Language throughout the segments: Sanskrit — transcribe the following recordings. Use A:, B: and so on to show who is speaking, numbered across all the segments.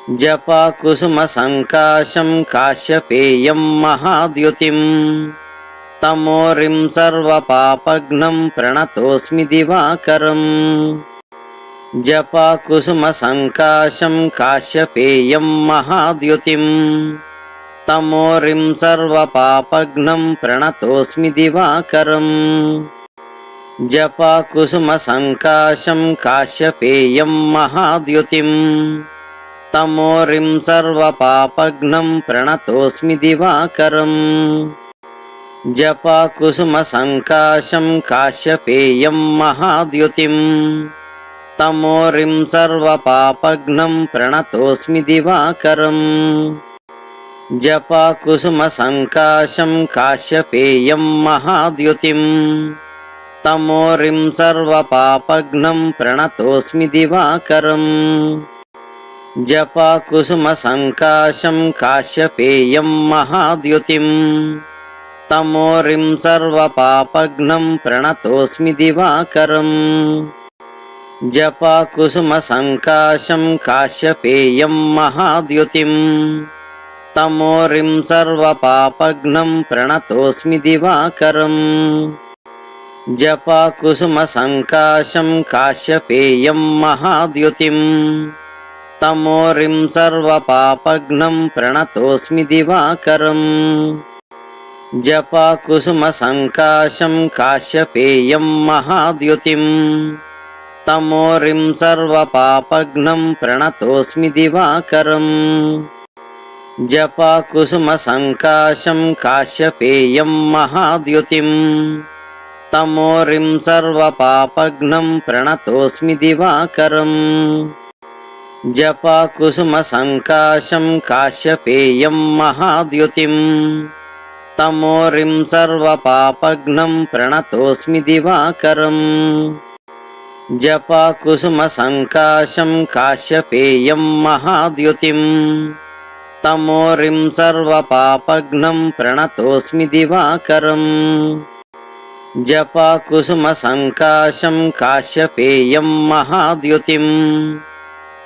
A: जपा कुसुम संकाशं काश्यपेयं महाद्युतिं तमोरिं सर्वपापघ्नं प्रणतोऽस्मि दिवाकरम् जपा कुसुम संकाशं काश्यपेयं महाद्युतिं तमोरिं सर्वपापघ्नं प्रणतोऽस्मि दिवाकरम् जपा कुसुम संकाशं काश्यपेयं महाद्युतिं तमोरिं सर्वपापघ्नं प्रणतोऽस्मि दिवाकरम् जपा कुसुम संकाशं काश्यपेयं महाद्युतिं तमोरिं सर्वपापघ्नं प्रणतोऽस्मि दिवाकरम् जपा कुसुम संकाशं काश्यपेयं महाद्युतिं तमोरिं सर्वपापघ्नं प्रणतोऽस्मि दिवाकरम् जपा कुसुम संकाशं काश्यपेयं महाद्युतिं तमोरिं सर्वपापघ्नं प्रणतोऽस्मि दिवाकरम् जपा कुसुम संकाशं काश्यपेयं महाद्युतिं तमोरिं सर्वपापघ्नं प्रणतोऽस्मि दिवाकरम् जपा कुसुम संकाशं काश्यपेयं महाद्युतिं तमोरिं सर्वपापघ्नं प्रणतोऽस्मि दिवाकरम् जपा कुसुम संकाशं काश्यपेयं महाद्युतिं तमोरिं सर्वपापघ्नं प्रणतोऽस्मि दिवाकरम् जपा कुसुम संकाशं काश्यपेयं महाद्युतिं तमोरिं सर्वपापघ्नं प्रणतोऽस्मि दिवाकरम् जपा कुसुम संकाशं काश्यपेयं महाद्युतिं तमोरिं सर्वपापघ्नं प्रणतोऽस्मि दिवाकरम् जपा कुसुम संकाशं काश्यपेयं महाद्युतिं तमोरिं सर्वपापघ्नं प्रणतोऽस्मि दिवाकरम् जपा कुसुम संकाशं काश्यपेयं महाद्युतिं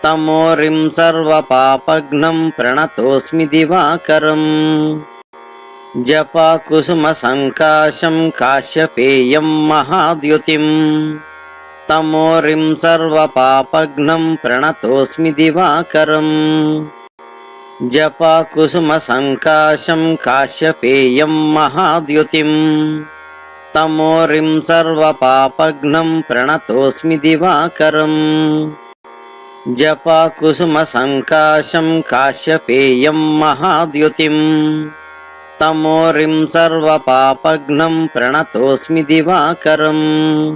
A: तमोरिं सर्वपापघ्नं प्रणतोऽस्मि दिवाकरम् जपा कुसुम संकाशं काश्यपेयं महाद्युतिं तमोरिं सर्वपापघ्नं प्रणतोऽस्मि दिवाकरम् जपा कुसुम संकाशं काश्यपेयं महाद्युतिं तमोरिं सर्वपापघ्नं प्रणतोऽस्मि दिवाकरम् जपा कुसुम संकाशं काश्यपेयं महाद्युतिं तमोरिं सर्वपापघ्नं प्रणतोऽस्मि दिवाकरम्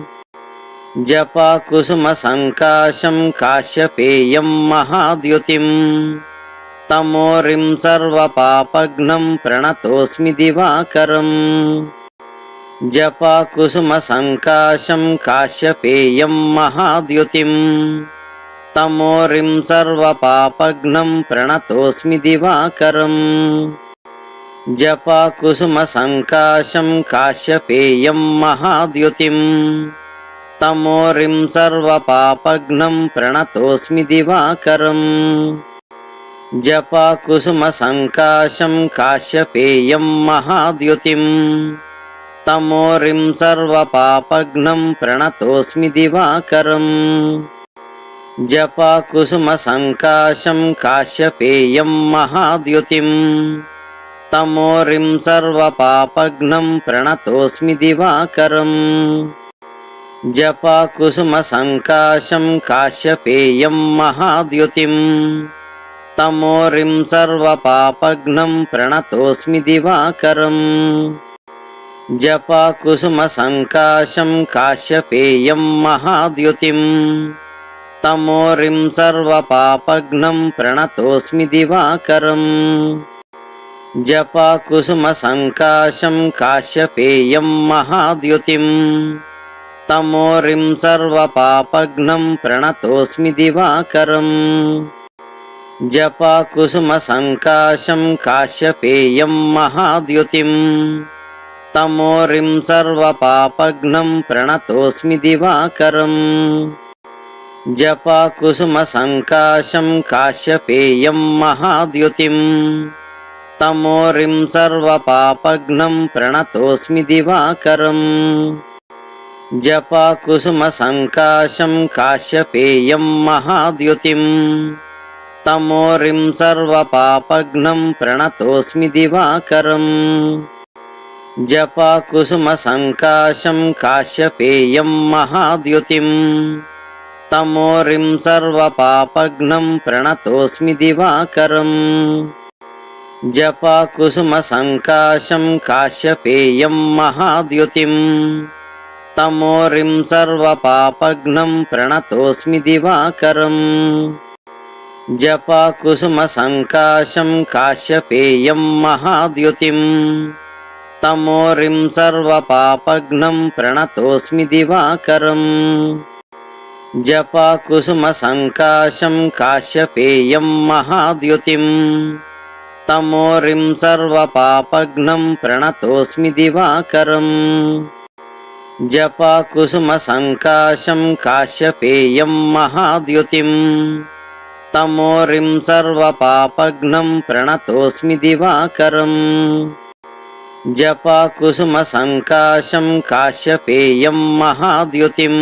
A: जपा कुसुम संकाशं काश्यपेयं महाद्युतिं तमोरिं सर्वपापघ्नं प्रणतोऽस्मि दिवाकरम् जपा कुसुम संकाशं काश्यपेयं महाद्युतिं तमोरिं सर्वपापघ्नं प्रणतोऽस्मि दिवाकरम् जपा कुसुम संकाशं काश्यपेयं महाद्युतिं तमोरिं सर्वपापघ्नं प्रणतोऽस्मि दिवाकरम् जपा कुसुम संकाशं काश्यपेयं महाद्युतिं तमोरिं सर्वपापघ्नं प्रणतोऽस्मि दिवाकरम् जपा कुसुम संकाशं काश्यपेयं महाद्युतिं तमोरिं सर्वपापघ्नं प्रणतोऽस्मि दिवाकरम् जपा कुसुम संकाशं काश्यपेयं महाद्युतिं तमोरिं सर्वपापघ्नं प्रणतोऽस्मि दिवाकरम् जपा कुसुम संकाशं काश्यपेयं महाद्युतिं तमोरिं सर्वपापघ्नं प्रणतोऽस्मि दिवाकरम् जपा कुसुम संकाशं काश्यपेयं महाद्युतिं तमोरिं सर्वपापघ्नं प्रणतोऽस्मि दिवाकरम् जपा कुसुम संकाशं काश्यपेयं महाद्युतिं तमोरिं सर्वपापघ्नं प्रणतोऽस्मि दिवाकरम् जपाकुसुमसङ्काशं काश्यपेयं महाद्युतिं तमोरिं सर्वपापघ्नं प्रणतोऽस्मि दिवाकरम् जपाकुसुमसङ्काशं काश्यपेयं महाद्युतिं तमोरिं सर्वपापघ्नं प्रणतोऽस्मि दिवाकरम् जपाकुसुमसङ्काशं काश्यपेयं महाद्युतिं तमोरिं सर्वपापघ्नं प्रणतोऽस्मि दिवाकरम् जपाकुसुमसङ्काशं काश्यपेयं महाद्युतिं तमोरिं सर्वपापघ्नं प्रणतोऽस्मि दिवाकरम् जपाकुसुमसङ्काशं काश्यपेयं महाद्युतिं तमोरिं सर्वपापघ्नं प्रणतोऽस्मि दिवाकरम् जपाकुसुमसङ्काशं काश्यपेयं महाद्युतिं तमोरिं सर्वपापघ्नं प्रणतोऽस्मि दिवाकरम् जपाकुसुमसङ्काशं काश्यपेयं महाद्युतिं तमोरिं सर्वपापघ्नं प्रणतोऽस्मि दिवाकरम् जपाकुसुमसङ्काशं काश्यपेयं महाद्युतिं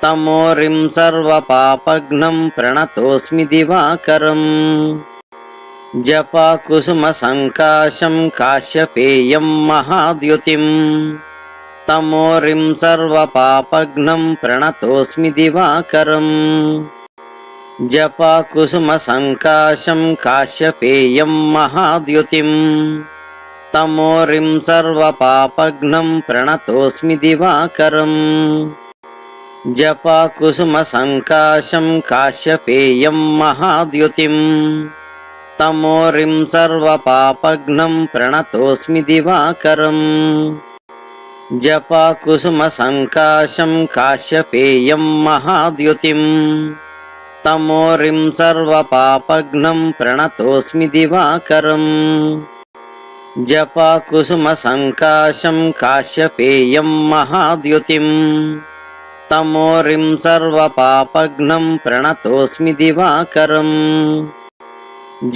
A: तमोरिं सर्वपापघ्नं प्रणतोऽस्मि दिवाकरम् जपाकुसुमसङ्काशं काश्यपेयं महाद्युतिं तमोरिं सर्वपापघ्नं प्रणतोऽस्मि दिवाकरम् जपाकुसुमसङ्काशं काश्यपेयं महाद्युतिं तमोरिं सर्वपापघ्नं प्रणतोऽस्मि दिवाकरम् जपाकुसुमसङ्काशं काश्यपेयं महाद्युतिं तमोरिं सर्वपापघ्नं प्रणतोऽस्मि दिवाकरम् जपाकुसुमसङ्काशं काश्यपेयं महाद्युतिं तमोरिं सर्वपापघ्नं प्रणतोऽस्मि दिवाकरम् जपाकुसुमसङ्काशं काश्यपेयं महाद्युतिं तमोरिं सर्वपापघ्नं प्रणतोऽस्मि दिवाकरम्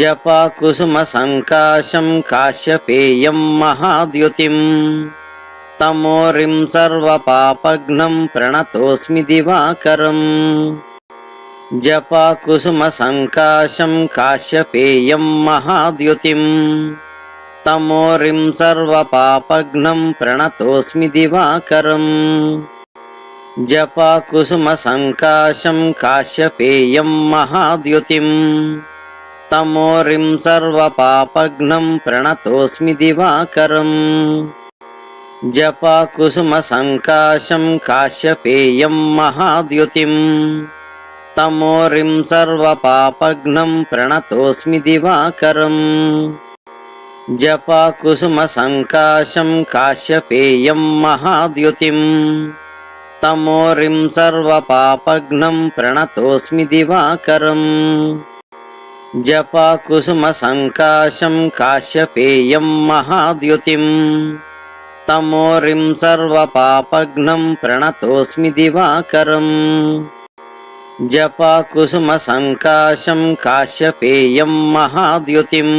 A: जपाकुसुमसङ्काशं काश्यपेयं महाद्युतिं तमोरिं सर्वपापघ्नं प्रणतोऽस्मि दिवाकरम् जपाकुसुमसङ्काशं काश्यपेयं महाद्युतिं तमोरिं सर्वपापघ्नं प्रणतोऽस्मि दिवाकरम् जपाकुसुमसङ्काशं काश्यपेयं महाद्युतिं तमोरिं सर्वपापघ्नं प्रणतोऽस्मि दिवाकरम् जपाकुसुमसङ्काशं काश्यपेयं महाद्युतिं तमोरिं सर्वपापघ्नं प्रणतोऽस्मि दिवाकरम् जपाकुसुमसङ्काशं काश्यपेयं महाद्युतिं तमोरिं सर्वपापघ्नं प्रणतोऽस्मि दिवाकरम् जपाकुसुमसङ्काशं काश्यपेयं महाद्युतिं तमोरिं सर्वपापघ्नं प्रणतोऽस्मि दिवाकरम् जपाकुसुमसङ्काशं काश्यपेयं महाद्युतिं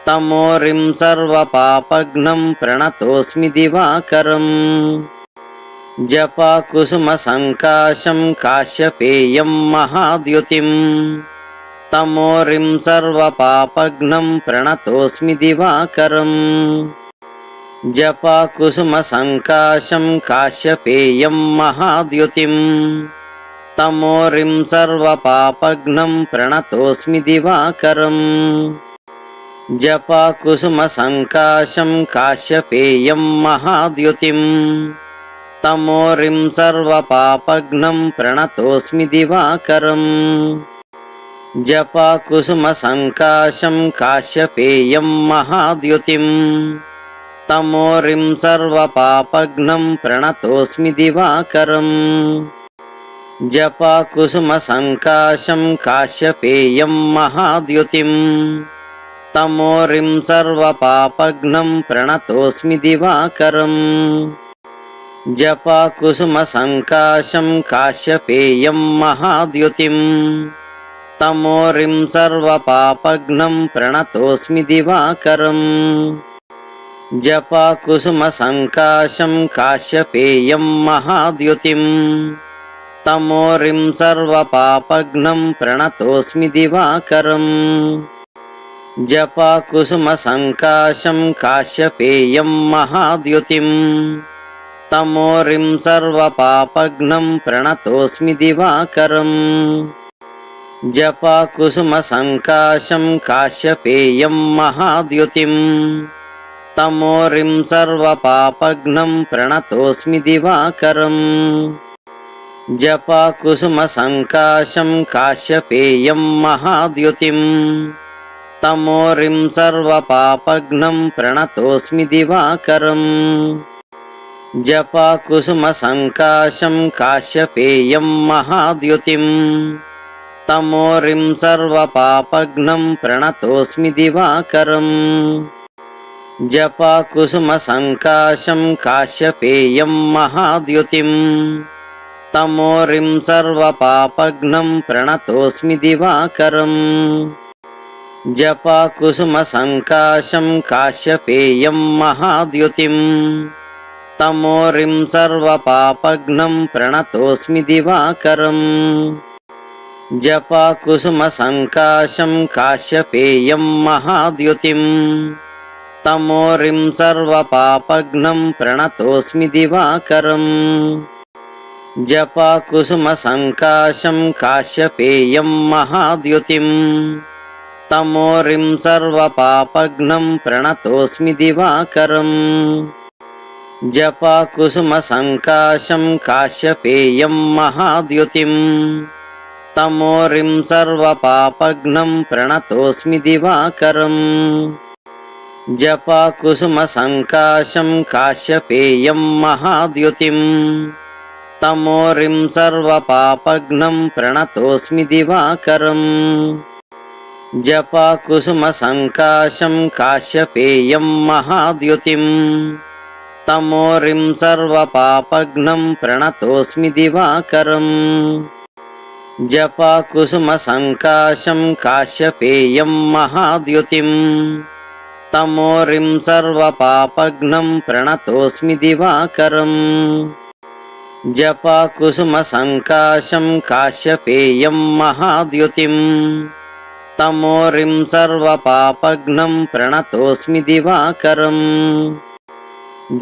A: तमोरिं सर्वपापघ्नं प्रणतोऽस्मि दिवाकरम् जपाकुसुमसङ्काशं काश्यपेयं महाद्युतिं तमोरिं सर्वपापघ्नं प्रणतोऽस्मि दिवाकरम् जपाकुसुमसङ्काशं काश्यपेयं महाद्युतिं तमोरिं सर्वपापघ्नं प्रणतोऽस्मि दिवाकरम् जपाकुसुमसङ्काशं काश्यपेयं महाद्युतिं तमोरिं सर्वपापघ्नं प्रणतोऽस्मि दिवाकरम् जपाकुसुमसङ्काशं काश्यपेयं महाद्युतिं तमोरिं सर्वपापघ्नं प्रणतोऽस्मि दिवाकरम् जपाकुसुमसङ्काशं काश्यपेयं महाद्युतिं तमोरिं सर्वपापघ्नं प्रणतोऽस्मि दिवाकरम् जपाकुसुमसङ्काशं काश्यपेयं महाद्युतिं तमोरिं सर्वपापघ्नं प्रणतोऽस्मि दिवाकरम् जपाकुसुमसङ्काशं काश्यपेयं महाद्युतिं तमोरिं सर्वपापघ्नं प्रणतोऽस्मि दिवाकरम् जपाकुसुमसङ्काशं काश्यपेयं महाद्युतिं तमोरिं सर्वपापघ्नं प्रणतोऽस्मि दिवाकरम् जपाकुसुमसङ्काशं काश्यपेयं महाद्युतिं तमोरिं सर्वपापघ्नं प्रणतोऽस्मि दिवाकरम् जपाकुसुमसङ्काशं काश्यपेयं महाद्युतिं तमोरिं सर्वपापघ्नं प्रणतोऽस्मि दिवाकरम् जपाकुसुमसङ्काशं काश्यपेयं महाद्युतिं तमोरिं सर्वपापघ्नं प्रणतोऽस्मि दिवाकरम् जपाकुसुमसङ्काशं काश्यपेयं महाद्युतिं तमोरिं सर्वपापघ्नं प्रणतोऽस्मि दिवाकरम् जपाकुसुमसङ्काशं काश्यपेयं महाद्युतिं तमोरिं सर्वपापघ्नं प्रणतोऽस्मि दिवाकरम् जपाकुसुमसङ्काशं काश्यपेयं महाद्युतिं तमोरिं सर्वपापघ्नं प्रणतोऽस्मि दिवाकरम् जपाकुसुमसङ्काशं काश्यपेयं महाद्युतिं तमोरिं सर्वपापघ्नं प्रणतोऽस्मि दिवाकरम् जपाकुसुमसङ्काशं काश्यपेयं महाद्युतिं तमोरिं सर्वपापघ्नं प्रणतोऽस्मि दिवाकरम् जपाकुसुमसङ्काशं काश्यपेयं महाद्युतिं तमोरिं सर्वपापघ्नं प्रणतोऽस्मि दिवाकरम् जपाकुसुमसङ्काशं काश्यपेयं महाद्युतिं तमोरिं सर्वपापघ्नं प्रणतोऽस्मि दिवाकरम् जपाकुसुमसङ्काशं काश्यपेयं महाद्युतिं तमोरिं सर्वपापघ्नं प्रणतोऽस्मि दिवाकरम् जपाकुसुमसङ्काशं काश्यपेयं महाद्युतिं तमोरिं सर्वपापघ्नं प्रणतोऽस्मि दिवाकरम्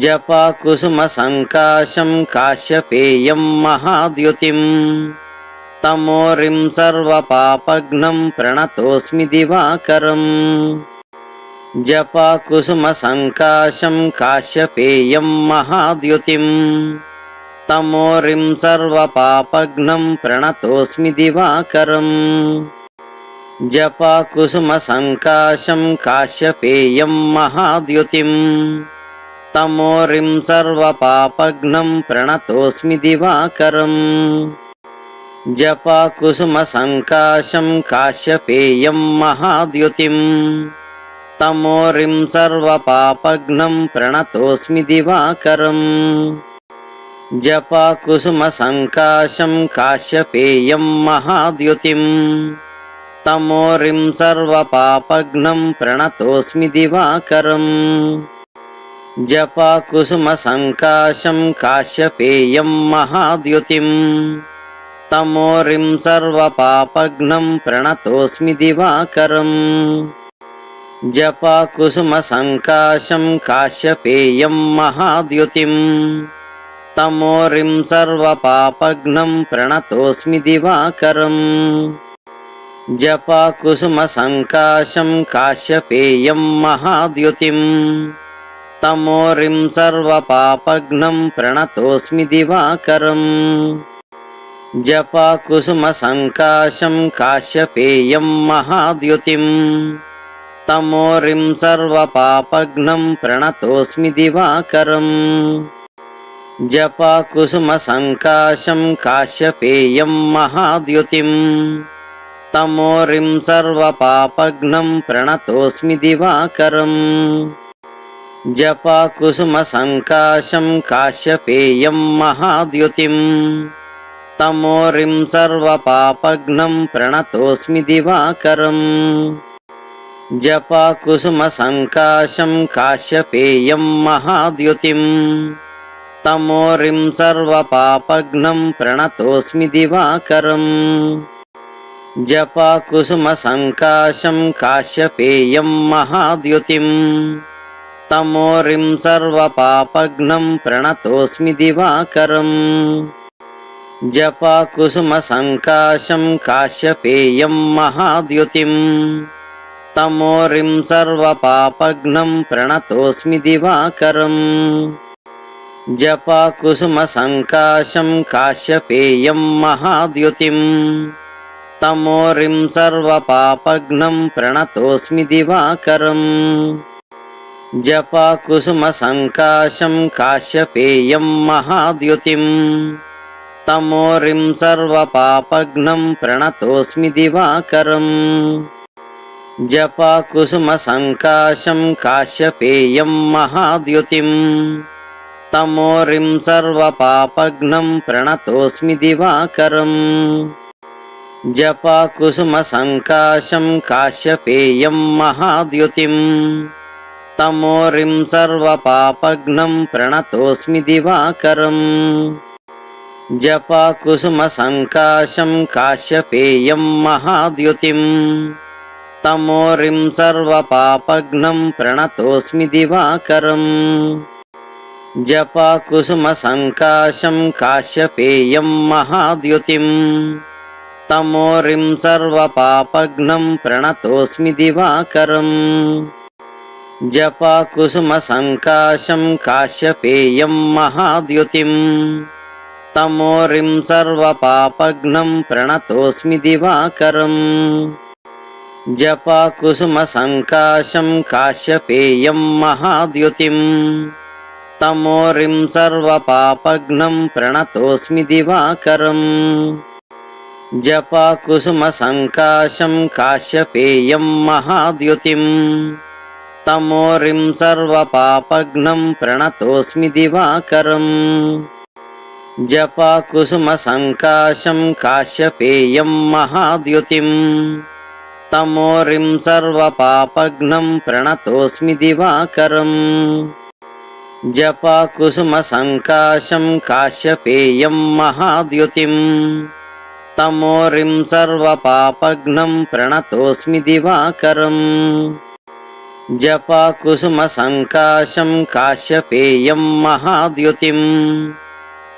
A: जपाकुसुमसङ्काशं काश्यपेयं महाद्युतिं तमोरिं सर्वपापघ्नं प्रणतोऽस्मि दिवाकरम् जपाकुसुमसङ्काशं काश्यपेयं महाद्युतिं तमोरिं सर्वपापघ्नं प्रणतोऽस्मि दिवाकरम् जपाकुसुमसङ्काशं काश्यपेयं महाद्युतिं तमोरिं सर्वपापघ्नं प्रणतोऽस्मि दिवाकरम् जपाकुसुमसङ्काशं काश्यपेयं महाद्युतिं तमोरिं सर्वपापघ्नं प्रणतोऽस्मि दिवाकरम् जपाकुसुमसङ्काशं काश्यपेयं महाद्युतिं तमोरिं सर्वपापघ्नं प्रणतोऽस्मि दिवाकरम् जपाकुसुमसङ्काशं काश्यपेयं महाद्युतिं तमोरिं सर्वपापघ्नं प्रणतोऽस्मि दिवाकरम् जपाकुसुमसङ्काशं काश्यपेयं महाद्युतिं तमोरिं सर्वपापघ्नं प्रणतोऽस्मि दिवाकरम् जपाकुसुमसङ्काशं काश्यपेयं महाद्युतिं तमोरिं सर्वपापघ्नं प्रणतोऽस्मि दिवाकरम् जपाकुसुमसङ्काशं काश्यपेयं महाद्युतिं तमोरिं सर्वपापघ्नं प्रणतोऽस्मि दिवाकरम् जपाकुसुमसङ्काशं काश्यपेयं महाद्युतिं तमोरिं सर्वपापघ्नं प्रणतोऽस्मि दिवाकरम् जपाकुसुमसङ्काशं काश्यपेयं महाद्युतिं तमोरिं सर्वपापघ्नं प्रणतोऽस्मि दिवाकरम् जपाकुसुमसङ्काशं काश्यपेयं महाद्युतिं तमोरिं सर्वपापघ्नं प्रणतोऽस्मि दिवाकरम् जपाकुसुमसङ्काशं काश्यपेयं महाद्युतिं तमोरिं सर्वपापघ्नं प्रणतोऽस्मि दिवाकरम् जपाकुसुमसङ्काशं काश्यपेयं महाद्युतिं तमोरिं सर्वपापघ्नं प्रणतोऽस्मि दिवाकरम् जपाकुसुमसङ्काशं काश्यपेयं महाद्युतिं तमोरिं सर्वपापघ्नं प्रणतोऽस्मि दिवाकरम् जपाकुसुमसङ्काशं काश्यपेयं महाद्युतिं तमोरिं सर्वपापघ्नं प्रणतोऽस्मि दिवाकरम् जपाकुसुमसङ्काशं काश्यपेयं महाद्युतिं तमोरिं सर्वपापघ्नं प्रणतोऽस्मि दिवाकरम् जपाकुसुमसङ्काशं काश्यपेयं महाद्युतिं तमोरिं सर्वपापघ्नं प्रणतोऽस्मि दिवाकरम् जपाकुसुमसङ्काशं काश्यपेयं महाद्युतिं तमोरिं सर्वपापघ्नं प्रणतोऽस्मि दिवाकरम् जपाकुसुमसङ्काशं काश्यपेयं महाद्युतिं तमोरिं सर्वपापघ्नं प्रणतोऽस्मि दिवाकरम् जपाकुसुमसङ्काशं काश्यपेयं महाद्युतिं तमोरिं सर्वपापघ्नं प्रणतोऽस्मि दिवाकरम् जपाकुसुमसङ्काशं काश्यपेयं महाद्युतिं तमोरिं सर्वपापघ्नं प्रणतोऽस्मि दिवाकरम् जपाकुसुमसङ्काशं काश्यपेयं महाद्युतिं तमोरिं सर्वपापघ्नं प्रणतोऽस्मि दिवाकरम् जपाकुसुमसङ्काशं काश्यपेयं महाद्युतिं तमोरिं सर्वपापघ्नं प्रणतोऽस्मि दिवाकरम् जपाकुसुमसङ्काशं काश्यपेयं महाद्युतिं तमोरिं सर्वपापघ्नं प्रणतोऽस्मि दिवाकरम् जपाकुसुमसङ्काशं काश्यपेयं महाद्युतिं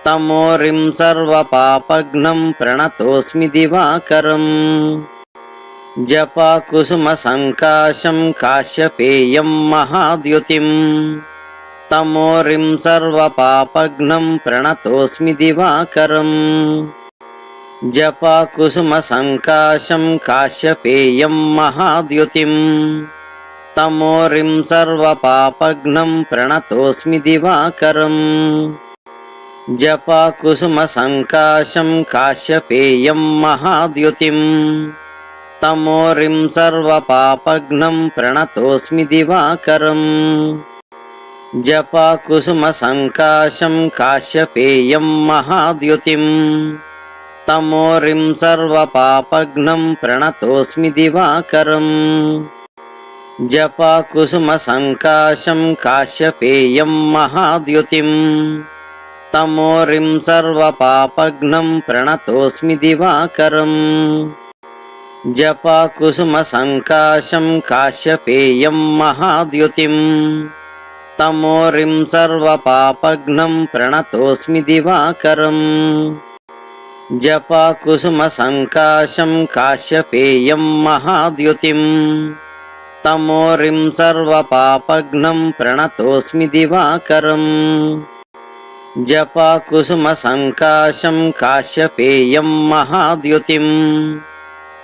A: तमोरिं सर्वपापघ्नं प्रणतोऽस्मि दिवाकरम् जपाकुसुमसङ्काशं काश्यपेयं महाद्युतिं तमोरिं सर्वपापघ्नं प्रणतोऽस्मि दिवाकरम् जपाकुसुमसङ्काशं काश्यपेयं महाद्युतिं तमोरिं सर्वपापघ्नं प्रणतोऽस्मि दिवाकरम् जपाकुसुमसङ्काशं काश्यपेयं महाद्युतिं तमोरिं सर्वपापघ्नं प्रणतोऽस्मि दिवाकरम् जपाकुसुमसङ्काशं काश्यपेयं महाद्युतिं तमोरिं सर्वपापघ्नं प्रणतोऽस्मि दिवाकरम् जपाकुसुमसङ्काशं काश्यपेयं महाद्युतिं तमोरिं सर्वपापघ्नं प्रणतोऽस्मि दिवाकरम् जपाकुसुमसङ्काशं काश्यपेयं महाद्युतिं तमोरिं सर्वपापघ्नं प्रणतोऽस्मि दिवाकरम् जपाकुसुमसङ्काशं काश्यपेयं महाद्युतिं तमोरिं सर्वपापघ्नं प्रणतोऽस्मि दिवाकरम् जपाकुसुमसङ्काशं काश्यपेयं महाद्युतिं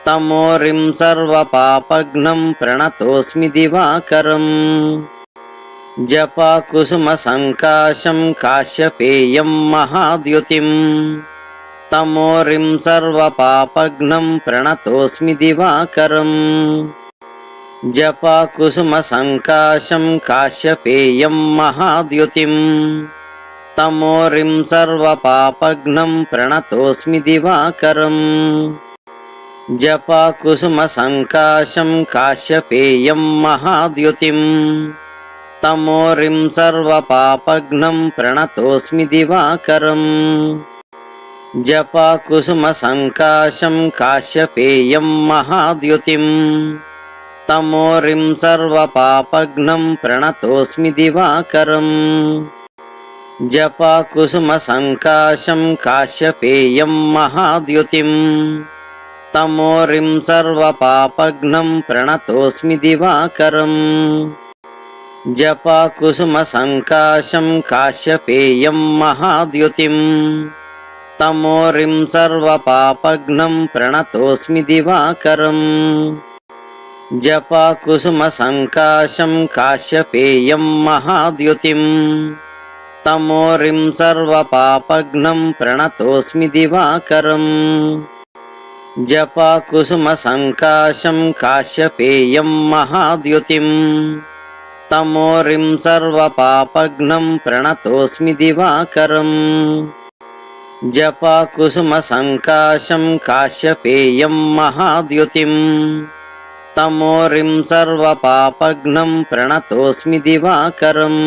A: तमोरिं सर्वपापघ्नं प्रणतोऽस्मि दिवाकरम् जपाकुसुमसङ्काशं काश्यपेयं महाद्युतिं तमोरिं सर्वपापघ्नं प्रणतोऽस्मि दिवाकरम् जपाकुसुमसङ्काशं काश्यपेयं महाद्युतिं तमोरिं सर्वपापघ्नं प्रणतोऽस्मि दिवाकरम् जपाकुसुमसङ्काशं काश्यपेयं महाद्युतिं तमोरिं सर्वपापघ्नं प्रणतोऽस्मि दिवाकरम् जपाकुसुमसङ्काशं काश्यपेयं महाद्युतिं तमोरिं सर्वपापघ्नं प्रणतोऽस्मि दिवाकरम् जपाकुसुमसङ्काशं काश्यपेयं महाद्युतिं तमोरिं सर्वपापघ्नं प्रणतोऽस्मि दिवाकरम् जपाकुसुमसङ्काशं काश्यपेयं महाद्युतिं तमोरिं सर्वपापघ्नं प्रणतोऽस्मि दिवाकरम् जपाकुसुमसङ्काशं काश्यपेयं महाद्युतिं तमोरिं सर्वपापघ्नं प्रणतोऽस्मि दिवाकरम् जपाकुसुमसङ्काशं काश्यपेयं महाद्युतिं तमोरिं सर्वपापघ्नं प्रणतोऽस्मि दिवाकरम् जपाकुसुमसङ्काशं काश्यपेयं महाद्युतिं तमोरिं सर्वपापघ्नं प्रणतोऽस्मि दिवाकरम्